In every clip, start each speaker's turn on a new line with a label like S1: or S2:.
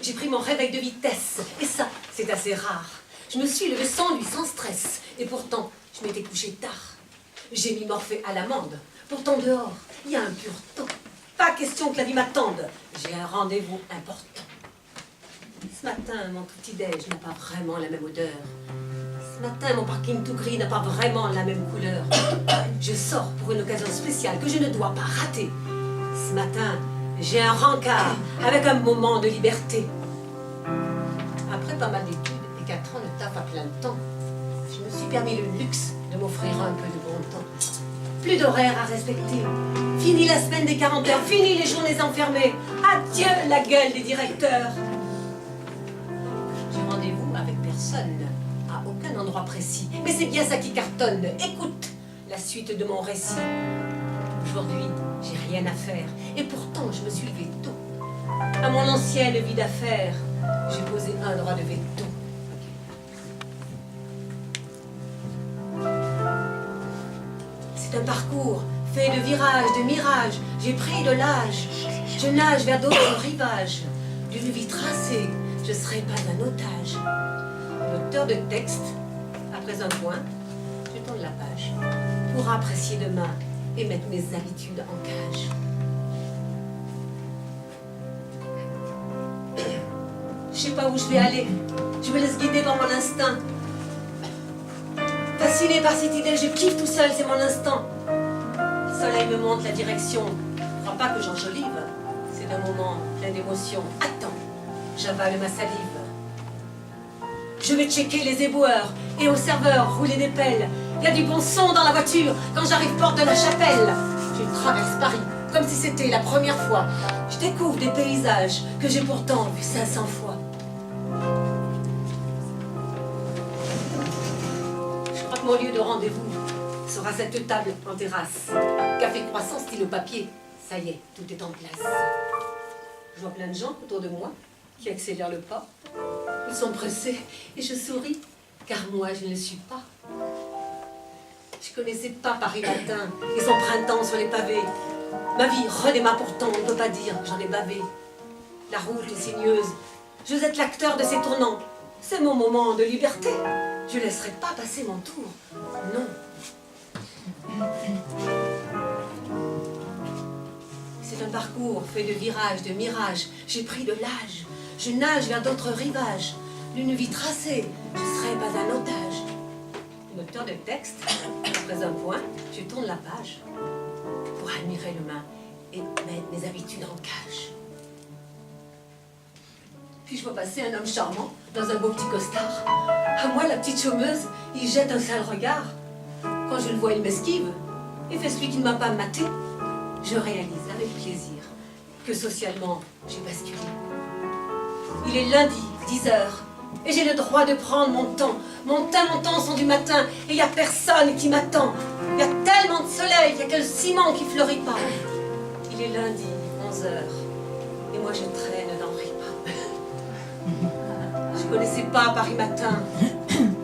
S1: j'ai pris mon réveil de vitesse. Et ça, c'est assez rare. Je me suis levée sans lui, sans stress. Et pourtant, je m'étais couchée tard. J'ai mis Morphée à l'amende. Pourtant, dehors, il y a un pur temps. Pas question que la vie m'attende. J'ai un rendez-vous important. Ce matin, mon petit-déj n'a pas vraiment la même odeur. Ce matin, mon parking tout gris n'a pas vraiment la même couleur. Je sors pour une occasion spéciale que je ne dois pas rater. Ce matin, j'ai un rencard avec un moment de liberté. Après pas mal d'études et 4 ans de taf à plein temps, je me suis permis le luxe de m'offrir un peu de bon temps. Plus d'horaires à respecter. Fini la semaine des 40 heures, fini les journées enfermées. Adieu la gueule des directeurs. J'ai rendez-vous avec personne, à aucun endroit précis. Mais c'est bien ça qui cartonne. Écoute la suite de mon récit. Aujourd'hui, j'ai rien à faire. Et pourtant, je me suis levée tôt. À mon ancienne vie d'affaires, j'ai posé un droit de veto. C'est un parcours fait de virages, de mirages. J'ai pris de l'âge. Je nage vers d'autres rivages. D'une vie tracée, je serai pas un otage. L'auteur de texte, après un point, je tourne la page, pourra apprécier demain et mettre mes habitudes en cage. Je sais pas où je vais aller, je me laisse guider par mon instinct. Fasciné par cette idée, je kiffe tout seul, c'est mon instant. Le soleil me montre la direction, crois pas que j'enjolive, c'est un moment plein d'émotions. Attends, j'avale ma salive. Je vais checker les éboueurs et au serveur rouler des pelles. Il y a du bon son dans la voiture quand j'arrive porte de la Chapelle. Je traverse Paris comme si c'était la première fois. Je découvre des paysages que j'ai pourtant vus 500 fois. Je crois que mon lieu de rendez-vous sera cette table en terrasse. Café croissant, stylo papier. Ça y est, tout est en place. Je vois plein de gens autour de moi qui accélèrent le pas. Ils sont pressés et je souris, car moi je ne le suis pas. Je connaissais pas Paris matin et son printemps sur les pavés. Ma vie redémarre pourtant, on ne peut pas dire que j'en ai bavé. La route est sinueuse, je veux être l'acteur de ces tournants. C'est mon moment de liberté, je ne laisserai pas passer mon tour, non. C'est un parcours fait de virages, de mirages, j'ai pris de l'âge. Je nage vers d'autres rivages. D'une vie tracée, je ne serai pas un otage. Une auteur de texte, après un point, je tourne la page pour admirer l'humain et mettre mes habitudes en cage. Puis je vois passer un homme charmant dans un beau petit costard. À moi, la petite chômeuse, il jette un sale regard. Quand je le vois, il m'esquive et fait celui qui ne m'a pas maté. Je réalise avec plaisir que socialement, j'ai basculé. Il est lundi, 10h, et j'ai le droit de prendre mon temps. Mon temps sont du matin, et il n'y a personne qui m'attend. Il y a tellement de soleil, il n'y a que le ciment qui fleurit pas. Il est lundi, 11h, et moi je traîne dans Ripa. Je connaissais pas Paris matin.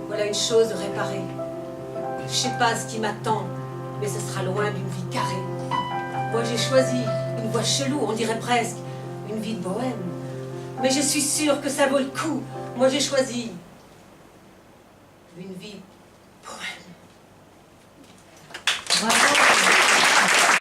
S1: Voilà une chose réparée. Je sais pas ce qui m'attend, mais ce sera loin d'une vie carrée. Moi j'ai choisi une voie chelou, on dirait presque une vie de bohème. Mais je suis sûre que ça vaut le coup. Moi j'ai choisi une vie